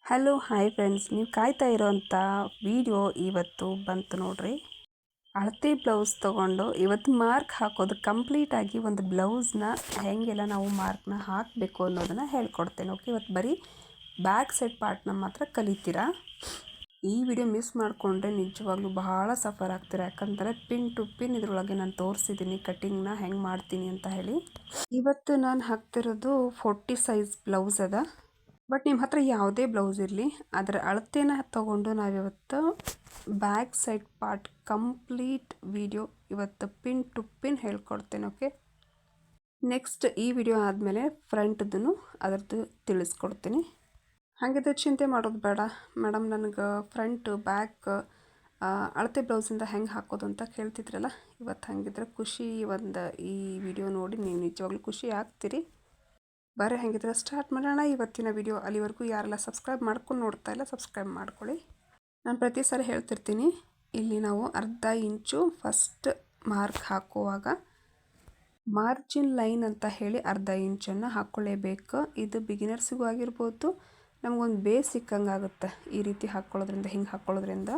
Hello hi friends, ನೀವು ಕಾಯ್ತಾ ಇರೋಂಥ ವಿಡಿಯೋ ಇವತ್ತು ಬಂತು ನೋಡ್ರಿ. ಅಳತೆ ಬ್ಲೌಸ್ ತೊಗೊಂಡು ಇವತ್ತು ಮಾರ್ಕ್ ಹಾಕೋದು ಕಂಪ್ಲೀಟಾಗಿ ಒಂದು ಬ್ಲೌಸ್ನ ಹೇಗೆಲ್ಲ ನಾವು ಮಾರ್ಕ್ನ ಹಾಕಬೇಕು ಅನ್ನೋದನ್ನು ಹೇಳ್ಕೊಡ್ತೇನೆ. ಓಕೆ, ಇವತ್ತು ಬರೀ ಬ್ಯಾಕ್ ಸೈಡ್ ಪಾರ್ಟ್ನ ಮಾತ್ರ ಕಲಿತೀರಾ. ಈ ವಿಡಿಯೋ ಮಿಸ್ ಮಾಡಿಕೊಂಡ್ರೆ ನಿಜವಾಗ್ಲೂ ಬಹಳ ಸಫರ್ ಆಗ್ತೀರಾ. ಯಾಕಂದರೆ ಪಿನ್ ಟು ಪಿನ್ ಇದರೊಳಗೆ ನಾನು ತೋರಿಸಿದ್ದೀನಿ ಕಟ್ಟಿಂಗ್ನ ಹೆಂಗೆ ಮಾಡ್ತೀನಿ ಅಂತ ಹೇಳಿ. ಇವತ್ತು ನಾನು ಹಾಕ್ತಿರೋದು 40 ಸೈಜ್ ಬ್ಲೌಸ್ ಅದ. ಬಟ್ ನಿಮ್ಮ ಹತ್ರ ಯಾವುದೇ ಬ್ಲೌಸ್ ಇರಲಿ, ಅದರ ಅಳತೆನ ತೊಗೊಂಡು ನಾವಿವತ್ತು back side part complete video ಇವತ್ತು ಪಿನ್ ಟು ಪಿನ್ ಹೇಳ್ಕೊಡ್ತೇನೆ. ಓಕೆ, ನೆಕ್ಸ್ಟ್ ಈ ವಿಡಿಯೋ ಆದಮೇಲೆ ಫ್ರಂಟ್ದೂ ಅದರದ್ದು ತಿಳಿಸ್ಕೊಡ್ತೀನಿ. ಹಾಗಿದ್ರೆ ಚಿಂತೆ ಮಾಡೋದು ಬೇಡ ಮೇಡಮ್, ನನಗೆ ಫ್ರಂಟ್ ಬ್ಯಾಕ್ ಅಳತೆ ಬ್ಲೌಸಿಂದ ಹೆಂಗೆ ಹಾಕೋದು ಅಂತ ಕೇಳ್ತಿದ್ರಲ್ಲ. ಇವತ್ತು ಹಾಗಿದ್ರೆ ಖುಷಿ ಈ ವಿಡಿಯೋ ನೋಡಿ ನೀವು ನಿಜವಾಗ್ಲೂ ಖುಷಿ ಆಗ್ತೀರಿ. ಬರೀ ಹಾಗಿದ್ರೆ ಸ್ಟಾರ್ಟ್ ಮಾಡೋಣ ಇವತ್ತಿನ ವಿಡಿಯೋ. ಅಲ್ಲಿವರೆಗೂ ಯಾರೆಲ್ಲ ಸಬ್ಸ್ಕ್ರೈಬ್ ಮಾಡ್ಕೊಂಡು ನೋಡ್ತಾ ಇಲ್ಲ ಸಬ್ಸ್ಕ್ರೈಬ್ ಮಾಡ್ಕೊಳ್ಳಿ. ನಾನು ಪ್ರತಿ ಸಾರಿ ಹೇಳ್ತಿರ್ತೀನಿ, ಇಲ್ಲಿ ನಾವು ಅರ್ಧ ಇಂಚು ಫಸ್ಟ್ ಮಾರ್ಕ್ ಹಾಕುವಾಗ ಮಾರ್ಜಿನ್ ಲೈನ್ ಅಂತ ಹೇಳಿ ಅರ್ಧ ಇಂಚನ್ನು ಹಾಕ್ಕೊಳ್ಳೇಬೇಕು. ಇದು ಬಿಗಿನರ್ಸಿಗೂ ಆಗಿರ್ಬೋದು, ನಮಗೊಂದು ಬೇಸ್ ಸಿಕ್ಕಂಗಾಗುತ್ತೆ ಈ ರೀತಿ ಹಾಕ್ಕೊಳ್ಳೋದ್ರಿಂದ, ಹಿಂಗೆ ಹಾಕ್ಕೊಳ್ಳೋದ್ರಿಂದ.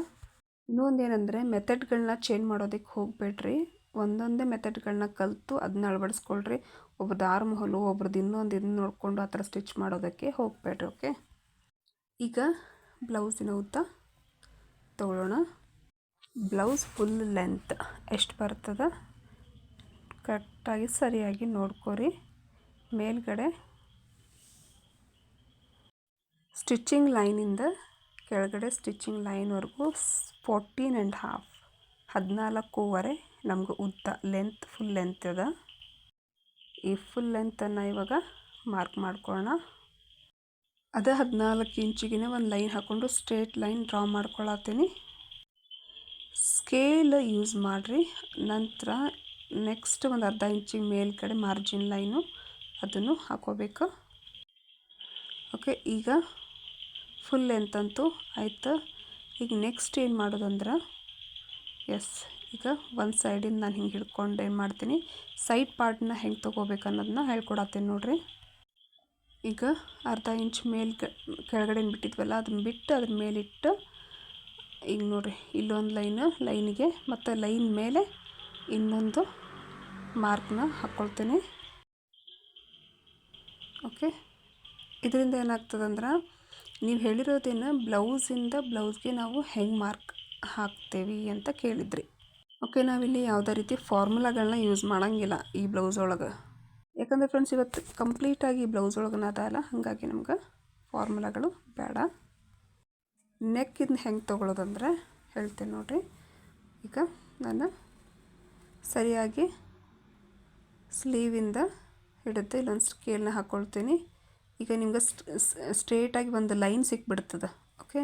ಇನ್ನೊಂದು ಏನಂದರೆ ಮೆಥಡ್ಗಳನ್ನ ಚೇಂಜ್ ಮಾಡೋದಕ್ಕೆ ಹೋಗಬೇಡ್ರಿ. ಒಂದೊಂದೇ ಮೆಥಡ್ಗಳನ್ನ ಕಲಿತು ಅದನ್ನ ಅಳವಡಿಸ್ಕೊಳ್ರಿ. ಒಬ್ರದ್ದು ಆರ್ಮ್ ಹೋಲು, ಒಬ್ರದ್ದು ಇನ್ನೊಂದು ಇದನ್ನ ನೋಡಿಕೊಂಡು ಆ ಥರ ಸ್ಟಿಚ್ ಮಾಡೋದಕ್ಕೆ ಹೋಗಬೇಡ್ರಿ. ಓಕೆ, ಈಗ ಬ್ಲೌಸಿನ ಉದ್ದ ತೊಗೊಳ್ಳೋಣ. ಬ್ಲೌಸ್ ಫುಲ್ ಲೆಂತ್ ಎಷ್ಟು ಬರ್ತದೆ ಕರೆಕ್ಟಾಗಿ ಸರಿಯಾಗಿ ನೋಡ್ಕೊರಿ. ಮೇಲ್ಗಡೆ ಸ್ಟಿಚಿಂಗ್ ಲೈನಿಂದ ಕೆಳಗಡೆ ಸ್ಟಿಚಿಂಗ್ ಲೈನ್ವರೆಗೂ 14.5 14.5 ನಮ್ಗೆ ಉದ್ದ ಲೆಂತ್, ಫುಲ್ ಲೆಂತ್ ಅದ. ಈ ಫುಲ್ ಲೆಂತನ್ನು ಇವಾಗ ಮಾರ್ಕ್ ಮಾಡ್ಕೊಳ್ಳೋಣ. ಅದೇ 14 ಇಂಚಿಗೆ ಒಂದು ಲೈನ್ ಹಾಕ್ಕೊಂಡು ಸ್ಟ್ರೇಟ್ ಲೈನ್ ಡ್ರಾ ಮಾಡ್ಕೊಳತ್ತೀನಿ. ಸ್ಕೇಲ್ ಯೂಸ್ ಮಾಡಿರಿ. ನಂತರ ನೆಕ್ಸ್ಟ್ ಒಂದು ಅರ್ಧ ಇಂಚಿಗೆ ಮೇಲ್ಗಡೆ ಮಾರ್ಜಿನ್ ಲೈನು ಅದನ್ನು ಹಾಕೋಬೇಕು. ಓಕೆ, ಈಗ ಫುಲ್ ಲೆಂತ್ ಅಂತೂ ಆಯಿತು. ಈಗ ನೆಕ್ಸ್ಟ್ ಏನು ಮಾಡೋದಂದ್ರೆ, ಈಗ ಒಂದು ಸೈಡಿಂದ ನಾನು ಹಿಂಗೆ ಹಿಡ್ಕೊಂಡು ಏನು ಮಾಡ್ತೀನಿ, ಸೈಡ್ ಪಾರ್ಟ್ನ ಹೆಂಗೆ ತೊಗೋಬೇಕು ಅನ್ನೋದನ್ನ ಹೇಳ್ಕೊಡತ್ತೀನಿ ನೋಡಿರಿ. ಈಗ ಅರ್ಧ ಇಂಚ್ ಕೆಳಗಡೆ ಬಿಟ್ಟಿದ್ವಲ್ಲ ಅದನ್ನ ಬಿಟ್ಟು ಅದ್ರ ಮೇಲಿಟ್ಟು ಈಗ ನೋಡಿರಿ, ಇಲ್ಲೊಂದು ಲೈನಿಗೆ ಮತ್ತು ಲೈನ್ ಮೇಲೆ ಇನ್ನೊಂದು ಮಾರ್ಕ್ನ ಹಾಕ್ಕೊಳ್ತೀನಿ. ಓಕೆ, ಇದರಿಂದ ಏನಾಗ್ತದಂದ್ರೆ ನೀವು ಹೇಳಿರೋದೇನು ಬ್ಲೌಸಿಂದ ಬ್ಲೌಸ್ಗೆ ನಾವು ಹೆಂಗೆ ಮಾರ್ಕ್ ಹಾಕ್ತೇವೆ ಅಂತ ಕೇಳಿದ್ರಿ. ಓಕೆ, ನಾವಿಲ್ಲಿ ಯಾವುದೇ ರೀತಿ ಫಾರ್ಮುಲಾಗಳನ್ನ ಯೂಸ್ ಮಾಡೋಂಗಿಲ್ಲ ಈ ಬ್ಲೌಸ್ ಒಳಗೆ. ಯಾಕಂದರೆ ಫ್ರೆಂಡ್ಸ್ ಇವತ್ತು ಕಂಪ್ಲೀಟಾಗಿ ಈ ಬ್ಲೌಸ್ ಒಳಗೆ ಅದಲ್ಲ, ಹಾಗಾಗಿ ನಮ್ಗೆ ಫಾರ್ಮುಲಾಗಳು ಬೇಡ. ನೆಕ್ಕಿಂದ ಹೆಂಗೆ ತೊಗೊಳೋದಂದ್ರೆ ಹೇಳ್ತೇನೆ ನೋಡಿರಿ. ಈಗ ನಾನು ಸರಿಯಾಗಿ ಸ್ಲೀವಿಂದ ಹಿಡಿದು ಇಲ್ಲೊಂದು ಸ್ಕೇಲ್ನ ಹಾಕ್ಕೊಳ್ತೀನಿ. ಈಗ ನಿಮ್ಗೆ ಸ್ಟ್ರೇಟಾಗಿ ಒಂದು ಲೈನ್ ಸಿಕ್ಬಿಡ್ತದೆ. ಓಕೆ,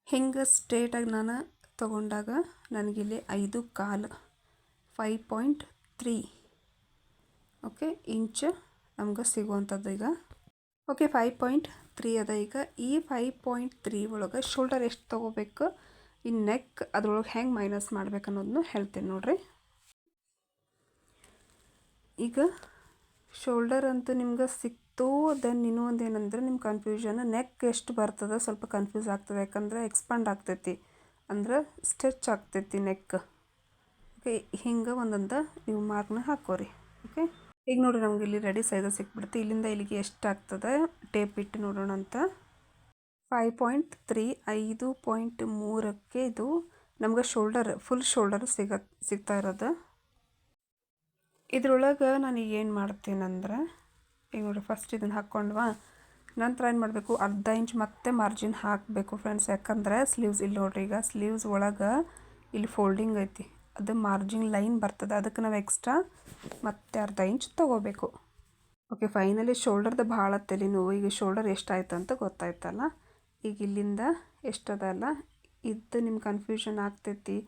ಹಿಂಗೆ ಸ್ಟ್ರೇಟಾಗಿ ನಾನು ತೊಗೊಂಡಾಗ ನನಗಿಲ್ಲಿ 5.25 5.3 ಓಕೆ ಇಂಚ್ ನಮ್ಗೆ ಸಿಗುವಂಥದ್ದು ಈಗ. ಓಕೆ, 5.3 ಅದ. ಈಗ ಈ 5.3 ಒಳಗೆ ಶೋಲ್ಡರ್ ಎಷ್ಟು ತೊಗೋಬೇಕು, ಈ ನೆಕ್ ಅದ್ರೊಳಗೆ ಹೆಂಗೆ ಮೈನಸ್ ಮಾಡ್ಬೇಕು ಅನ್ನೋದನ್ನು ಹೇಳ್ತೀನಿ ನೋಡಿರಿ. ಈಗ ಶೋಲ್ಡರ್ ಅಂತೂ ನಿಮ್ಗೆ ಸಿಕ್ತು. ದೆನ್ ಇನ್ನೊಂದು ಏನಂದರೆ ನಿಮ್ಮ ಕನ್ಫ್ಯೂಷನ್ ನೆಕ್ ಎಷ್ಟು ಬರ್ತದೆ ಸ್ವಲ್ಪ ಕನ್ಫ್ಯೂಸ್ ಆಗ್ತದೆ. ಯಾಕಂದರೆ ಎಕ್ಸ್ಪಾಂಡ್ ಆಗ್ತೈತಿ ಅಂದ್ರೆ ಸ್ಟಿಚ್ ಆಗ್ತೈತಿ ನೆಕ್. ಓಕೆ, ಹಿಂಗೆ ಒಂದೊಂದು ನೀವು ಮಾರ್ಕ್ನ ಹಾಕೋರಿ. ಓಕೆ, ಈಗ ನೋಡಿರಿ ನಮ್ಗೆ ಇಲ್ಲಿ ರೆಡಿ ಸೈಜ್ ಸಿಕ್ಬಿಡುತ್ತೆ. ಇಲ್ಲಿಂದ ಇಲ್ಲಿಗೆ ಎಷ್ಟು ಆಗ್ತದೆ ಟೇಪ್ ಇಟ್ಟು ನೋಡೋಣ ಅಂತ. 5.3 5.3ಕ್ಕೆ ಇದು ನಮ್ಗೆ ಶೋಲ್ಡರ್ ಫುಲ್ ಶೋಲ್ಡರ್ ಸಿಗ್ತಾ ಇರೋದು. ಇದ್ರೊಳಗೆ ನಾನು ಏನು ಮಾಡ್ತೀನಂದ್ರೆ, ಈಗ ನೋಡಿ ಫಸ್ಟ್ ಇದನ್ನು ಹಾಕ್ಕೊಂಡ್ವಾ, ನಂತರ ಏನು ಮಾಡಬೇಕು, ಅರ್ಧ ಇಂಚ್ ಮತ್ತೆ ಮಾರ್ಜಿನ್ ಹಾಕಬೇಕು ಫ್ರೆಂಡ್ಸ್. ಯಾಕಂದರೆ ಸ್ಲೀವ್ಸ್ ಇಲ್ಲಿ ನೋಡಿರಿ, ಈಗ ಸ್ಲೀವ್ಸ್ ಒಳಗೆ ಇಲ್ಲಿ ಫೋಲ್ಡಿಂಗ್ ಐತಿ, ಅದು ಮಾರ್ಜಿನ್ ಲೈನ್ ಬರ್ತದೆ. ಅದಕ್ಕೆ ನಾವು ಎಕ್ಸ್ಟ್ರಾ ಮತ್ತೆ ಅರ್ಧ ಇಂಚ್ ತೊಗೋಬೇಕು. ಓಕೆ, ಫೈನಲಿ ಶೋಲ್ಡರ್ದು ಭಾಳ ತಲೆ ನೋವು. ಈಗ ಶೋಲ್ಡರ್ ಎಷ್ಟಾಯ್ತು ಅಂತ ಗೊತ್ತಾಯ್ತಲ್ಲ. ಈಗ ಇಲ್ಲಿಂದ ಎಷ್ಟದಲ್ಲ ಇದು ನಿಮ್ಮ ಕನ್ಫ್ಯೂಷನ್ ಆಗ್ತೈತಿ,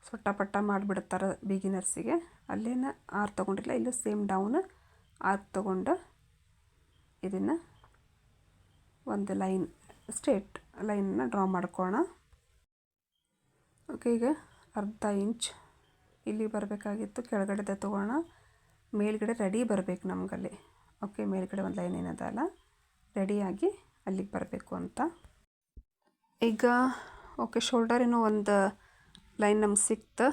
ಸೊಟ್ಟಪಟ್ಟ ಮಾಡಿಬಿಡ್ತಾರೆ ಬಿಗಿನರ್ಸಿಗೆ. ಅಲ್ಲೇನ ಆರ್ ತೊಗೊಂಡಿಲ್ಲ, ಇಲ್ಲೂ ಸೇಮ್ ಡೌನ್ ಆರ್ ತೊಗೊಂಡು ಇದನ್ನು ಒಂದು ಲೈನ್ ಸ್ಟ್ರೇಟ್ ಲೈನನ್ನು ಡ್ರಾ ಮಾಡ್ಕೊಳ್ಳೋಣ. ಓಕೆ, ಈಗ ಅರ್ಧ ಇಂಚ್ ಇಲ್ಲಿ ಬರಬೇಕಾಗಿತ್ತು, ಕೆಳಗಡೆದ ತೊಗೋಣ. ಮೇಲ್ಗಡೆ ರೆಡಿ ಬರಬೇಕು ನಮಗಲ್ಲಿ. ಓಕೆ, ಮೇಲ್ಗಡೆ ಒಂದು ಲೈನ್ ಏನದಲ್ಲ ರೆಡಿಯಾಗಿ ಅಲ್ಲಿಗೆ ಬರಬೇಕು ಅಂತ. ಈಗ ಓಕೆ, ಶೋಲ್ಡರ್ ಏನೋ ಒಂದು ಲೈನ್ ನಮ್ಗೆ ಸಿಕ್ತು.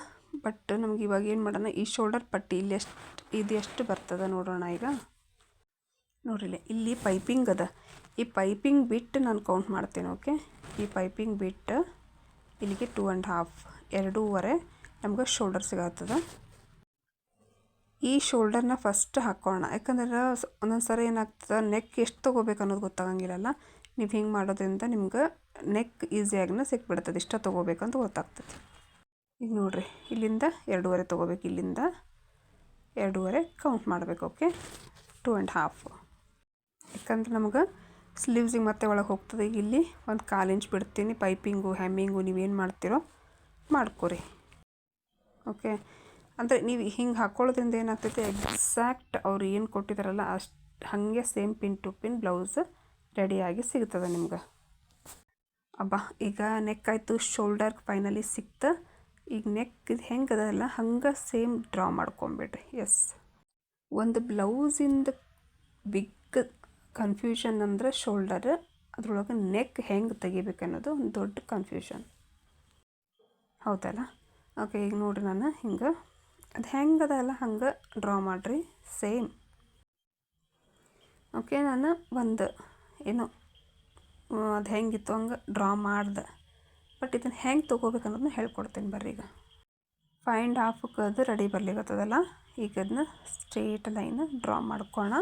ಬಟ್ ನಮ್ಗೆ ಇವಾಗ ಏನು ಮಾಡೋಣ, ಈ ಶೋಲ್ಡರ್ ಪಟ್ಟಿ ಇಲ್ಲಿ ಇದು ಎಷ್ಟು ಬರ್ತದೆ ನೋಡೋಣ. ಈಗ ನೋಡಿರಿ, ಇಲ್ಲಿ ಪೈಪಿಂಗ್ ಅದ. ಈ ಪೈಪಿಂಗ್ ಬಿಟ್ಟು ನಾನು ಕೌಂಟ್ ಮಾಡ್ತೇನೆ. ಓಕೆ, ಈ ಪೈಪಿಂಗ್ ಬಿಟ್ಟು ಇಲ್ಲಿಗೆ 2.5 2.5 ನಮ್ಗೆ ಶೋಲ್ಡರ್ ಸಿಗತ್ತದ. ಈ ಶೋಲ್ಡರ್ನ ಫಸ್ಟ್ ಹಾಕೋಣ, ಯಾಕಂದ್ರೆ ಒಂದೊಂದು ಸರಿ ಏನಾಗ್ತದೆ, ನೆಕ್ ಎಷ್ಟು ತೊಗೋಬೇಕು ಅನ್ನೋದು ಗೊತ್ತಾಗಂಗಿಲ್ಲಲ್ಲ. ನೀವು ಹಿಂಗೆ ಮಾಡೋದ್ರಿಂದ ನಿಮ್ಗೆ ನೆಕ್ ಈಸಿಯಾಗಿನ ಸಿಕ್ಬಿಡ್ತದೆ, ಇಷ್ಟ ತೊಗೋಬೇಕಂತ ಗೊತ್ತಾಗ್ತದೆ. ಈಗ ನೋಡಿರಿ, ಇಲ್ಲಿಂದ 2.5 ತೊಗೋಬೇಕು, ಇಲ್ಲಿಂದ 2.5 ಕೌಂಟ್ ಮಾಡಬೇಕು. ಓಕೆ, 2.5, ಯಾಕಂದ್ರೆ ನಮ್ಗೆ ಸ್ಲೀವ್ಸಿಗೆ ಮತ್ತೆ ಒಳಗೆ ಹೋಗ್ತದೆ. ಈಗ ಇಲ್ಲಿ 1/4 ಇಂಚ್ ಬಿಡ್ತೀನಿ. ಪೈಪಿಂಗು ಹೆಮ್ಮಿಂಗು ನೀವೇನು ಮಾಡ್ತೀರೋ ಮಾಡ್ಕೊರಿ. ಓಕೆ, ಅಂದರೆ ನೀವು ಹಿಂಗೆ ಹಾಕ್ಕೊಳ್ಳೋದ್ರಿಂದ ಏನಾಗ್ತೈತೆ, ಎಕ್ಸಾಕ್ಟ್ ಅವ್ರು ಏನು ಕೊಟ್ಟಿದ್ದಾರಲ್ಲ ಅಷ್ಟು ಹಾಗೆ same pin to pin blouse ರೆಡಿಯಾಗಿ ಸಿಗ್ತದೆ ನಿಮ್ಗೆ. ಅಬ್ಬಾ, ಈಗ ನೆಕ್ ಆಯಿತು, ಶೋಲ್ಡರ್ ಫೈನಲಿ ಸಿಕ್ತು. ಈಗ ನೆಕ್ ಇದು ಹೆಂಗೆ ಅದಲ್ಲ ಹಂಗೆ ಸೇಮ್ ಡ್ರಾ ಮಾಡ್ಕೊಂಬಿಡ್ರಿ. ಎಸ್, ಒಂದು ಬ್ಲೌಸಿಂದ ಬಿಗ್ ಕನ್ಫ್ಯೂಷನ್ ಅಂದರೆ ಶೋಲ್ಡರ್, ಅದ್ರೊಳಗೆ ನೆಕ್ ಹೆಂಗೆ ತೆಗಿಬೇಕು ಅನ್ನೋದು ಒಂದು ದೊಡ್ಡ ಕನ್ಫ್ಯೂಷನ್, ಹೌದಲ್ಲ. ಓಕೆ, ಈಗ ನೋಡಿರಿ, ನಾನು ಹಿಂಗೆ ಅದು ಹೆಂಗೆ ಅದಲ್ಲ ಹಂಗೆ ಡ್ರಾ ಮಾಡಿರಿ ಸೇಮ್. ಓಕೆ, ನಾನು ಒಂದು ಏನು ಅದು ಹೆಂಗಿತ್ತು ಹಂಗೆ ಡ್ರಾ ಮಾಡ್ದೆ. ಬಟ್ ಇದನ್ನು ಹೆಂಗೆ ತೊಗೋಬೇಕು ಅನ್ನೋದನ್ನ ಹೇಳ್ಕೊಡ್ತೀನಿ ಬರ್ರಿ. ಈಗ 5.5 ಅದು ರೆಡಿ ಬರ್ಲಿಕ್ಕತ್ತದಲ್ಲ, ಈಗ ಅದನ್ನ ಸ್ಟ್ರೇಟ್ ಲೈನ್ ಡ್ರಾ ಮಾಡ್ಕೋಣ.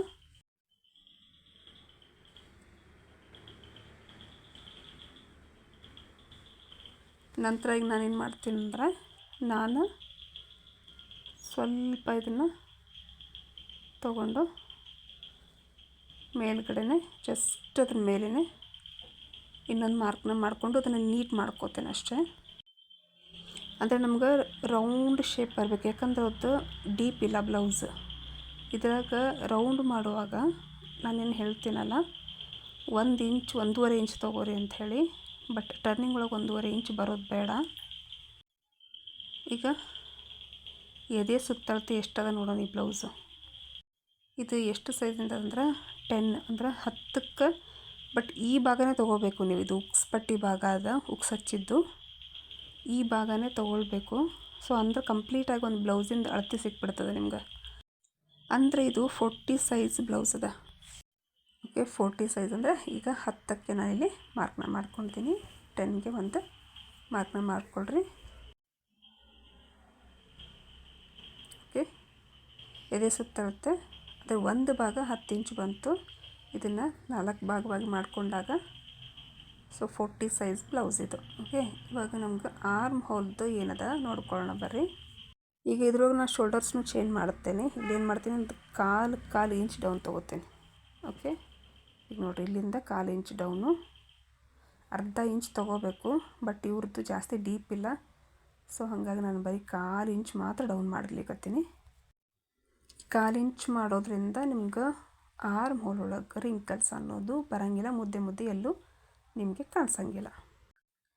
ನಂತರ ಈಗ ನಾನೇನು ಮಾಡ್ತೀನಿ ಅಂದರೆ, ನಾನು ಸ್ವಲ್ಪ ಇದನ್ನು ತಗೊಂಡು ಮೇಲ್ಗಡೆ ಜಸ್ಟ್ ಅದ್ರ ಮೇಲೇ ಇನ್ನೊಂದು ಮಾರ್ಕ್ನ ಮಾಡಿಕೊಂಡು ಅದನ್ನು ನೀಟ್ ಮಾಡ್ಕೋತೇನೆ ಅಷ್ಟೇ. ಅಂದರೆ ನಮ್ಗೆ ರೌಂಡ್ ಶೇಪ್ ಬರಬೇಕು, ಯಾಕಂದ್ರೆ ಅದು ಡೀಪ್ ಇಲ್ಲ ಬ್ಲೌಸ್. ಇದ್ರಾಗ ರೌಂಡ್ ಮಾಡುವಾಗ ನಾನೇನು ಹೇಳ್ತೀನಲ್ಲ, 1 ಇಂಚ್ 1.5 ಇಂಚ್ ತೊಗೋರಿ ಅಂಥೇಳಿ. ಬಟ್ ಟರ್ನಿಂಗ್ ಒಳಗೆ 1.5 ಇಂಚ್ ಬರೋದು ಬೇಡ. ಈಗ ಎದೆ ಸುತ್ತಳತೆ ಎಷ್ಟದ ನೋಡೋಣ ಈ ಬ್ಲೌಸು. ಇದು ಎಷ್ಟು ಸೈಜಿಂದ ಅಂದ್ರೆ 10 ಅಂದ್ರೆ 10ಕ್ಕೆ. ಬಟ್ ಈ ಭಾಗನೇ ತೊಗೋಬೇಕು ನೀವು, ಇದು ಉಕ್ಸ್ ಪಟ್ಟಿ ಭಾಗ ಅದ, ಉಕ್ಸ್ ಹಚ್ಚಿದ್ದು ಈ ಭಾಗನೇ ತೊಗೊಳ್ಬೇಕು. ಸೊ ಅಂದ್ರೆ ಕಂಪ್ಲೀಟಾಗಿ ಒಂದು ಬ್ಲೌಸಿಂದ ಅಳತೆ ಸಿಕ್ಬಿಡ್ತದೆ ನಿಮ್ಗೆ. ಅಂದರೆ ಇದು 40 ಸೈಜ್ ಬ್ಲೌಸ್ ಅದ. ಓಕೆ, 40 ಸೈಜ್ ಅಂದರೆ ಈಗ 10ಕ್ಕೆ ನಾನಿಲ್ಲಿ ಮಾರ್ಕ್ನ ಮಾಡ್ಕೊತೀನಿ. 10ಗೆ ಒಂದು ಮಾರ್ಕ್ನ ಮಾಡ್ಕೊಳ್ರಿ. ಓಕೆ, ಎದೆ ಸುತ್ತಳತೆ ಅದೇ ಒಂದು ಭಾಗ 10 ಇಂಚ್ ಬಂತು. ಇದನ್ನು 4 ಭಾಗವಾಗಿ ಮಾಡಿಕೊಂಡಾಗ ಸೊ 40 ಸೈಜ್ ಬ್ಲೌಸ್ ಇದು. ಓಕೆ, ಇವಾಗ ನಮ್ಗೆ ಆರ್ಮ್ ಹೋಲ್ದು ಏನದ ನೋಡ್ಕೊಳ್ಳೋಣ ಬರ್ರಿ. ಈಗ ಇದ್ರೊಳಗೆ ನಾನು ಶೋಲ್ಡರ್ಸ್ನು ಚೇಂಜ್ ಮಾಡುತ್ತೇನೆ. ಇಲ್ಲೇನು ಮಾಡ್ತೀನಿ, ಒಂದು ಕಾಲು ಇಂಚ್ ಡೌನ್ ತೊಗೋತೇನೆ. ಓಕೆ, ಈಗ ನೋಡಿರಿ, ಇಲ್ಲಿಂದ 1/4 ಇಂಚ್ ಡೌನು, ಅರ್ಧ ಇಂಚ್ ತೊಗೋಬೇಕು. ಬಟ್ ಇವ್ರದ್ದು ಜಾಸ್ತಿ ಡೀಪ್ ಇಲ್ಲ, ಸೊ ಹಾಗಾಗಿ ನಾನು ಬರೀ 1/4 ಇಂಚ್ ಮಾತ್ರ ಡೌನ್ ಮಾಡಲಿಕ್ಕತ್ತೀನಿ. 1/4 ಇಂಚ್ ಮಾಡೋದ್ರಿಂದ ನಿಮ್ಗೆ ಆರ್ಮ್ ಹೋಲ್ ಒಳಗೆ ರಿಂಕಲ್ಸ್ ಅನ್ನೋದು ಬರೋಂಗಿಲ್ಲ, ಮುದ್ದೆ ಎಲ್ಲೂ ನಿಮಗೆ ಕಾಣಿಸಂಗಿಲ್ಲ.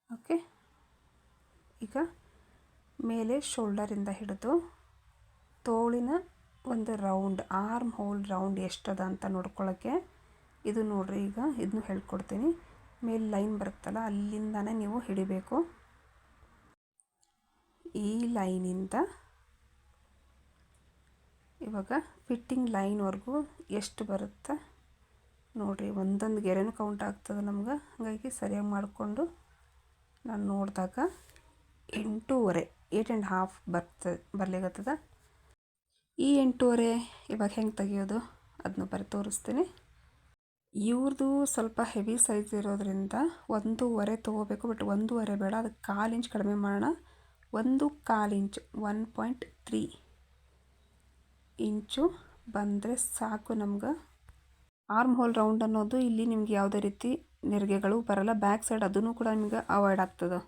ಓಕೆ, ಈಗ ಮೇಲೆ ಶೋಲ್ಡರಿಂದ ಹಿಡಿದು ತೋಳಿನ ಒಂದು ರೌಂಡ್, ಆರ್ಮ್ ಹೋಲ್ ರೌಂಡ್ ಎಷ್ಟದ ಅಂತ ನೋಡ್ಕೊಳ್ಳೋಕ್ಕೆ ಇದು ನೋಡಿರಿ. ಈಗ ಇದನ್ನು ಹೇಳ್ಕೊಡ್ತೀನಿ. ಮೇಲೆ ಲೈನ್ ಬರುತ್ತಲ್ಲ ಅಲ್ಲಿಂದನೇ ನೀವು ಹಿಡಿಬೇಕು. ಈ ಲೈನಿಂದ ಇವಾಗ ಫಿಟ್ಟಿಂಗ್ ಲೈನ್ವರೆಗೂ ಎಷ್ಟು ಬರುತ್ತೆ ನೋಡಿರಿ. ಒಂದೊಂದು ಗೆರೆನೂ ಕೌಂಟ್ ಆಗ್ತದೆ ನಮ್ಗೆ, ಹಾಗಾಗಿ ಸರಿಯಾಗಿ ಮಾಡಿಕೊಂಡು ನಾನು ನೋಡಿದಾಗ 8.5 ಬರ್ಲಿಕ್ಕತ್ತದ. ಈ 8.5 ಇವಾಗ ಹೆಂಗೆ ತೆಗಿಯೋದು ಅದನ್ನು ಬರೀ ತೋರಿಸ್ತೀನಿ. ಇವ್ರದ್ದು ಸ್ವಲ್ಪ ಹೆವಿ ಸೈಜ್ ಇರೋದ್ರಿಂದ 1.5 ತೊಗೋಬೇಕು. ಬಟ್ 1.5 ಬೇಡ, ಅದಕ್ಕೆ 1/4 ಇಂಚ್ ಕಡಿಮೆ ಮಾಡೋಣ. 1/4 ಇಂಚ್ 1.3 ಇಂಚು ಬಂದರೆ ಸಾಕು ನಮ್ಗೆ. ಆರ್ಮ್ ಹೋಲ್ ರೌಂಡ್ ಅನ್ನೋದು ಇಲ್ಲಿ ನಿಮ್ಗೆ ಯಾವುದೇ ರೀತಿ ನೆರಿಗೆಗಳು ಬರಲ್ಲ. ಬ್ಯಾಕ್ ಸೈಡ್ ಅದನ್ನು ಕೂಡ ನಿಮ್ಗೆ ಅವಾಯ್ಡ್ ಆಗ್ತದೆ.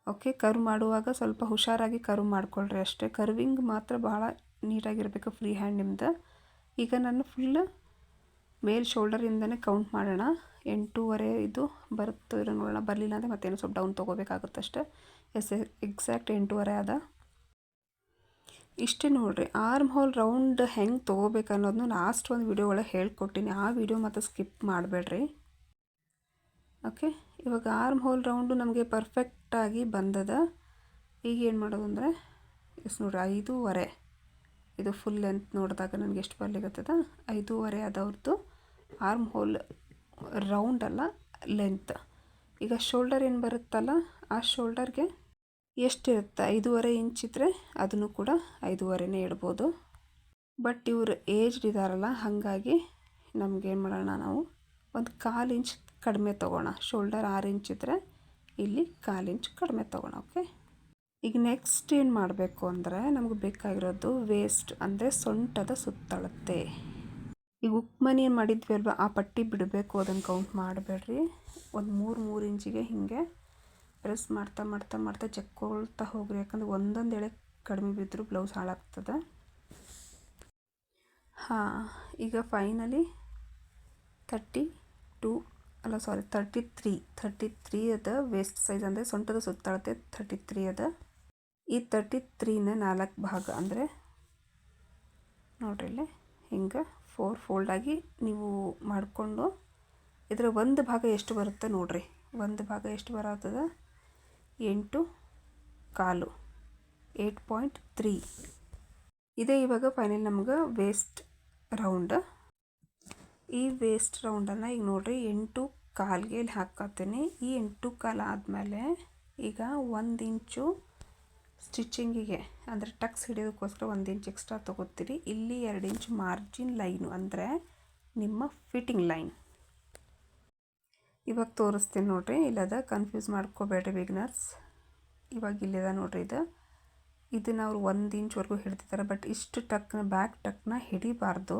ಓಕೆ, ಕರ್ವ್ ಮಾಡುವಾಗ ಸ್ವಲ್ಪ ಹುಷಾರಾಗಿ ಕರ್ವ್ ಮಾಡ್ಕೊಳ್ರಿ ಅಷ್ಟೇ. ಕರ್ವಿಂಗ್ ಮಾತ್ರ ಭಾಳ ನೀಟಾಗಿರಬೇಕು, ಫ್ರೀ ಹ್ಯಾಂಡ್ ನಿಮ್ದು. ಈಗ ನಾನು ಫುಲ್ ಮೇಲ್ ಶೋಲ್ಡರಿಂದನೇ ಕೌಂಟ್ ಮಾಡೋಣ. 8.5 ಇದು ಬರುತ್ತೋ ಇರೋ ನೋಡೋಣ. ಬರಲಿಲ್ಲ ಅಂದರೆ ಮತ್ತೇನು ಸ್ವಲ್ಪ ಡೌನ್ ತೊಗೋಬೇಕಾಗುತ್ತಷ್ಟೆ. ಎಕ್ಸಾಕ್ಟ್ 8.5 ಅದ. ಇಷ್ಟೇ ನೋಡಿರಿ. ಆರ್ಮ್ ಹೋಲ್ ರೌಂಡ್ ಹೆಂಗೆ ತೊಗೋಬೇಕು ಅನ್ನೋದನ್ನ ಲಾಸ್ಟ್ ಒಂದು ವಿಡಿಯೋ ಒಳಗೆ ಹೇಳ್ಕೊಟ್ಟಿನಿ. ಆ ವಿಡಿಯೋ ಮತ್ತು ಸ್ಕಿಪ್ ಮಾಡಬೇಡ್ರಿ. ಓಕೆ, ಇವಾಗ ಆರ್ಮ್ ಹೋಲ್ ರೌಂಡು ನಮಗೆ ಪರ್ಫೆಕ್ಟಾಗಿ ಬಂದದ. ಈಗ ಏನು ಮಾಡೋದು ಅಂದರೆ ಎಷ್ಟು ನೋಡ್ರಿ 5.5 ಇದು ಫುಲ್ ಲೆಂತ್ ನೋಡಿದಾಗ ನನಗೆ ಎಷ್ಟು ಬರ್ಲಿಕ್ಕತ್ತದ 5.5 ಅದವ್ರದ್ದು ಆರ್ಮ್ ಹೋಲ್ ರೌಂಡ್ ಅಲ್ಲ ಲೆಂತ್. ಈಗ ಶೋಲ್ಡರ್ ಏನು ಬರುತ್ತಲ್ಲ ಆ ಶೋಲ್ಡರ್ಗೆ ಎಷ್ಟಿರುತ್ತೆ 5.5 ಇಂಚ್ ಇದ್ದರೆ ಅದನ್ನು ಕೂಡ 5.5ನೇ ಇಡ್ಬೋದು. ಬಟ್ ಇವರು ಏಜ್ಡ್ ಇದ್ದಾರಲ್ಲ ಹಾಗಾಗಿ ನಮಗೇನು ಮಾಡೋಣ, ನಾವು ಒಂದು 1/4 ಇಂಚ್ ಕಡಿಮೆ ತೊಗೋಣ. ಶೋಲ್ಡರ್ 6 ಇಂಚ್ ಇದ್ದರೆ ಇಲ್ಲಿ 1/4 ಇಂಚ್ ಕಡಿಮೆ ತೊಗೋಣ. ಓಕೆ, ಈಗ ನೆಕ್ಸ್ಟ್ ಏನು ಮಾಡಬೇಕು ಅಂದರೆ ನಮಗೆ ಬೇಕಾಗಿರೋದು ವೇಸ್ಟ್ ಅಂದರೆ ಸೊಂಟದ ಸುತ್ತಳತೆ. ಈಗ ಉಕ್ಮನಿ ಏನು ಮಾಡಿದ್ವಿ ಅಲ್ವಾ ಆ ಪಟ್ಟಿ ಬಿಡಬೇಕು, ಅದನ್ನು ಕೌಂಟ್ ಮಾಡಬೇಡ್ರಿ. ಒಂದು 3 ಇಂಚಿಗೆ ಹೀಗೆ ಪ್ರೆಸ್ ಮಾಡ್ತಾ ಮಾಡ್ತಾ ಮಾಡ್ತಾ ಚೆಕ್ಕೊಳ್ತಾ ಹೋಗ್ರಿ, ಯಾಕಂದರೆ ಒಂದೊಂದು ಎಳೆ ಕಡಿಮೆ ಬಿದ್ದರೂ ಬ್ಲೌಸ್ ಹಾಳಾಗ್ತದೆ. ಈಗ ಫೈನಲಿ 33 ಅದ ವೇಸ್ಟ್ ಸೈಜ್ ಅಂದರೆ ಸೊಂಟದ ಸುತ್ತಳತೆ 33 ಅದ. ಈ 33ನ 4 ಭಾಗ ಅಂದರೆ ನೋಡ್ರಿ ಇಲ್ಲಿ ಹಿಂಗೆ 4 ಫೋಲ್ಡಾಗಿ ನೀವು ಮಾಡಿಕೊಂಡು ಇದರ ಒಂದು ಭಾಗ ಎಷ್ಟು ಬರುತ್ತೆ ನೋಡ್ರಿ. ಒಂದು ಭಾಗ ಎಷ್ಟು ಬರತ್ತದ 8.25 8.3 ಇದೇ ಇವಾಗ ಫೈನಲ್ ನಮ್ಗೆ ವೇಸ್ಟ್ ರೌಂಡ್. ಈ ವೇಸ್ಟ್ ರೌಂಡನ್ನು ಈಗ ನೋಡ್ರಿ 8.25ಗೆ ಇಲ್ಲಿ ಹಾಕ್ಕೊತೀನಿ. ಈ 8.25 ಆದಮೇಲೆ ಈಗ 1 ಇಂಚು ಸ್ಟಿಚಿಂಗಿಗೆ ಅಂದರೆ ಟಕ್ಸ್ ಹಿಡಿಯೋದಕ್ಕೋಸ್ಕರ 1 ಇಂಚ್ ಎಕ್ಸ್ಟ್ರಾ ತೊಗೋತೀರಿ. ಇಲ್ಲಿ 2 ಇಂಚ್ ಮಾರ್ಜಿನ್ ಲೈನು ಅಂದರೆ ನಿಮ್ಮ ಫಿಟ್ಟಿಂಗ್ ಲೈನ್. ಇವಾಗ ತೋರಿಸ್ತೀನಿ ನೋಡ್ರಿ, ಇಲ್ಲದ ಕನ್ಫ್ಯೂಸ್ ಮಾಡ್ಕೋಬೇಡ್ರಿ ಬಿಗ್ನರ್ಸ್. ಇವಾಗ ಇಲ್ಲಿದೆ ನೋಡ್ರಿ, ಇದನ್ನು ಅವ್ರು 1 ಇಂಚ್ವರೆಗೂ ಹಿಡ್ದಿದ್ದಾರೆ. ಬಟ್ ಇಷ್ಟು ಟಕ್ನ ಬ್ಯಾಕ್ ಟಕ್ನ ಹಿಡಿಬಾರ್ದು.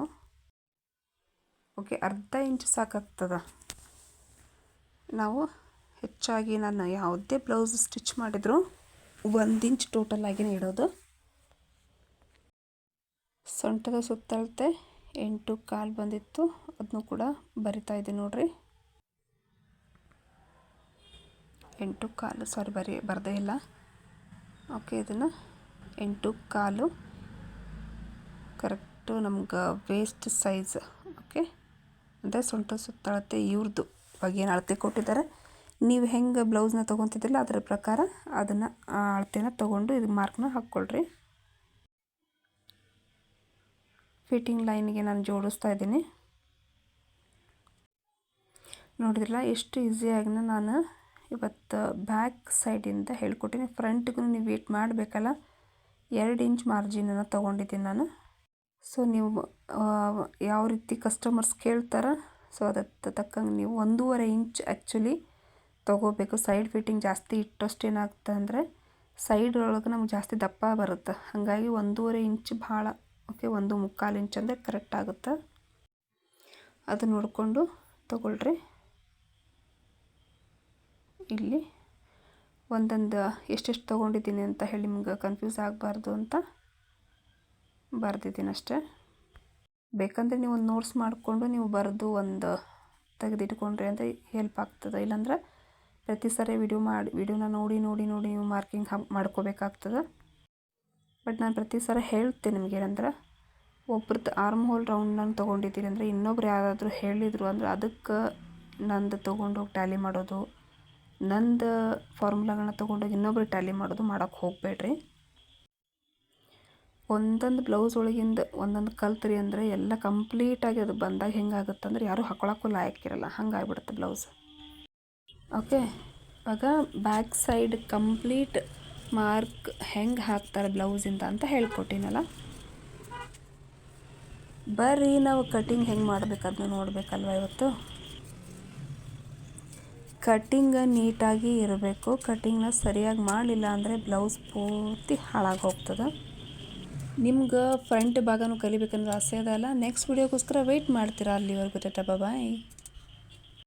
ಓಕೆ, ಅರ್ಧ ಇಂಚ್ ಸಾಕಾಗ್ತದ. ನಾವು ಹೆಚ್ಚಾಗಿ ನಾನು ಯಾವುದೇ ಬ್ಲೌಸ್ ಸ್ಟಿಚ್ ಮಾಡಿದ್ರು 1 ಇಂಚ್ ಟೋಟಲ್ ಆಗಿನೇ ಇಡೋದು. ಸೊಂಟದ ಸುತ್ತಳತೆ 8.25 ಬಂದಿತ್ತು, ಅದನ್ನು ಕೂಡ ಬರಿತಾ ಇದ್ದೀನಿ ನೋಡ್ರಿ. 8.25 ಬರದೇ ಇಲ್ಲ. ಓಕೆ, ಇದನ್ನು 8.25 ಕರೆಕ್ಟು ನಮ್ಗೆ ವೇಸ್ಟ್ ಸೈಜ್. ಓಕೆ, ಅಂದರೆ ಸೊಂಟ ಸುತ್ತಳತೆ ಇವ್ರದ್ದು ಇವಾಗ ಏನು ಅಳತೆ ಕೊಟ್ಟಿದ್ದಾರೆ, ನೀವು ಹೆಂಗೆ ಬ್ಲೌಸ್ನ ತೊಗೊತಿದ್ದಿಲ್ಲ ಅದರ ಪ್ರಕಾರ ಅದನ್ನು ಅಳತೆನ ತೊಗೊಂಡು ಇದು ಮಾರ್ಕ್ನ ಹಾಕ್ಕೊಳ್ರಿ. ಫಿಟ್ಟಿಂಗ್ ಲೈನಿಗೆ ನಾನು ಜೋಡಿಸ್ತಾ ಇದ್ದೀನಿ. ನೋಡಿದ್ರಲ್ಲ ಎಷ್ಟು ಈಸಿಯಾಗಿ ನಾನು ಇವತ್ತು ಬ್ಯಾಕ್ ಸೈಡಿಂದ ಹೇಳ್ಕೊಟ್ಟಿನಿ. ಫ್ರಂಟ್ಗೂ ನೀವು ವೇಟ್ ಮಾಡಬೇಕಲ್ಲ, 2 ಇಂಚ್ ಮಾರ್ಜಿನನ್ನು ತೊಗೊಂಡಿದ್ದೀನಿ ನಾನು. ಸೊ ನೀವು ಯಾವ ರೀತಿ ಕಸ್ಟಮರ್ಸ್ ಕೇಳ್ತಾರೆ, ಸೊ ಅದಕ್ಕೆ ತಕ್ಕಂಗೆ ನೀವು 1.5 ಇಂಚ್ ಆ್ಯಕ್ಚುಲಿ ತೊಗೋಬೇಕು. ಸೈಡ್ ಫಿಟ್ಟಿಂಗ್ ಜಾಸ್ತಿ ಇಟ್ಟಷ್ಟು ಏನಾಗ್ತದೆ ಅಂದರೆ ಸೈಡ್ ಒಳಗೆ ನಮ್ಗೆ ಜಾಸ್ತಿ ದಪ್ಪ ಬರುತ್ತೆ. ಹಾಗಾಗಿ 1.5 ಇಂಚ್ ಭಾಳ. ಓಕೆ, 1.25 ಇಂಚ್ ಅಂದರೆ ಕರೆಕ್ಟ್ ಆಗುತ್ತೆ. ಅದು ನೋಡಿಕೊಂಡು ತೊಗೊಳ್ರಿ. ಇಲ್ಲಿ ಒಂದೊಂದು ಎಷ್ಟೆಷ್ಟು ತೊಗೊಂಡಿದ್ದೀನಿ ಅಂತ ಹೇಳಿ ನಿಮ್ಗೆ ಕನ್ಫ್ಯೂಸ್ ಆಗಬಾರ್ದು ಅಂತ ಬರೆದಿದ್ದೀನಿ ಅಷ್ಟೇ. ಬೇಕಂದರೆ ನೀವು ಒಂದು ನೋಟ್ಸ್ ಮಾಡಿಕೊಂಡು ನೀವು ಬರೆದು ಒಂದು ತೆಗೆದಿಟ್ಕೊಂಡ್ರಿ ಅಂದರೆ ಹೆಲ್ಪ್ ಆಗ್ತದೆ. ಇಲ್ಲಾಂದ್ರೆ ಪ್ರತಿ ಸರಿ ವಿಡಿಯೋನ ನೋಡಿ ನೀವು ಮಾರ್ಕಿಂಗ್ ಮಾಡ್ಕೋಬೇಕಾಗ್ತದೆ. ಬಟ್ ನಾನು ಪ್ರತಿ ಸಲ ಹೇಳ್ತೀನಿ ನಿಮಗೇನಂದ್ರೆ, ಒಬ್ರದ್ದು ಆರ್ಮ್ ಹೋಲ್ ರೌಂಡ್ ನಾನು ತೊಗೊಂಡಿದ್ದೀನಿ ಅಂದರೆ ಇನ್ನೊಬ್ರು ಯಾರಾದರೂ ಹೇಳಿದರು ಅಂದರೆ ಅದಕ್ಕೆ ನಂದು ತೊಗೊಂಡೋಗಿ ಟ್ಯಾಲಿ ಮಾಡೋದು, ನಂದು ಫಾರ್ಮುಲಾಗಳನ್ನ ತೊಗೊಂಡೋಗಿ ಇನ್ನೊಬ್ರಿಗೆ ಟ್ಯಾಲಿ ಮಾಡೋದು ಮಾಡೋಕ್ಕೆ ಹೋಗಬೇಡ್ರಿ. ಒಂದೊಂದು ಬ್ಲೌಸ್ ಒಳಗಿಂದ ಒಂದೊಂದು ಕಲ್ತ್ರಿ ಅಂದರೆ ಎಲ್ಲ ಕಂಪ್ಲೀಟಾಗಿ ಅದು ಬಂದಾಗ ಹೆಂಗಾಗುತ್ತೆ ಅಂದರೆ ಯಾರೂ ಹಾಕ್ಕೊಳಕ್ಕೂ ಲಾಯಕ್ಕಿರಲ್ಲ, ಹಂಗಾಗ್ಬಿಡುತ್ತೆ ಬ್ಲೌಸ್. ಓಕೆ, ಇವಾಗ ಬ್ಯಾಕ್ ಸೈಡ್ ಕಂಪ್ಲೀಟ್ ಮಾರ್ಕ್ ಹೆಂಗೆ ಹಾಕ್ತಾರೆ ಬ್ಲೌಸಿಂದ ಅಂತ ಹೇಳ್ಕೊಟ್ಟಿನಲ್ಲ. ಬರ್ರಿ ನಾವು ಕಟಿಂಗ್ ಹೆಂಗೆ ಮಾಡಬೇಕದನ್ನ ನೋಡಬೇಕಲ್ವ. ಇವತ್ತು ಕಟಿಂಗ್ ನೀಟಾಗಿ ಇರಬೇಕು. ಕಟಿಂಗ್ನ ಸರಿಯಾಗಿ ಮಾಡಲಿಲ್ಲ ಅಂದರೆ ಬ್ಲೌಸ್ ಪೂರ್ತಿ ಹಾಳಾಗಿ ಹೋಗ್ತದೆ. ನಿಮ್ಗೆ ಫ್ರಂಟ್ ಭಾಗನೂ ಕಲಿಬೇಕಂದ್ರೆ ಆಸೆ ಅದಲ್ಲ, ನೆಕ್ಸ್ಟ್ ವಿಡಿಯೋಗೋಸ್ಕರ ವೆಯ್ಟ್ ಮಾಡ್ತೀರಾ. ಅಲ್ಲಿವರೆಗೂ ಟಾಟಾ ಬಾಯ್.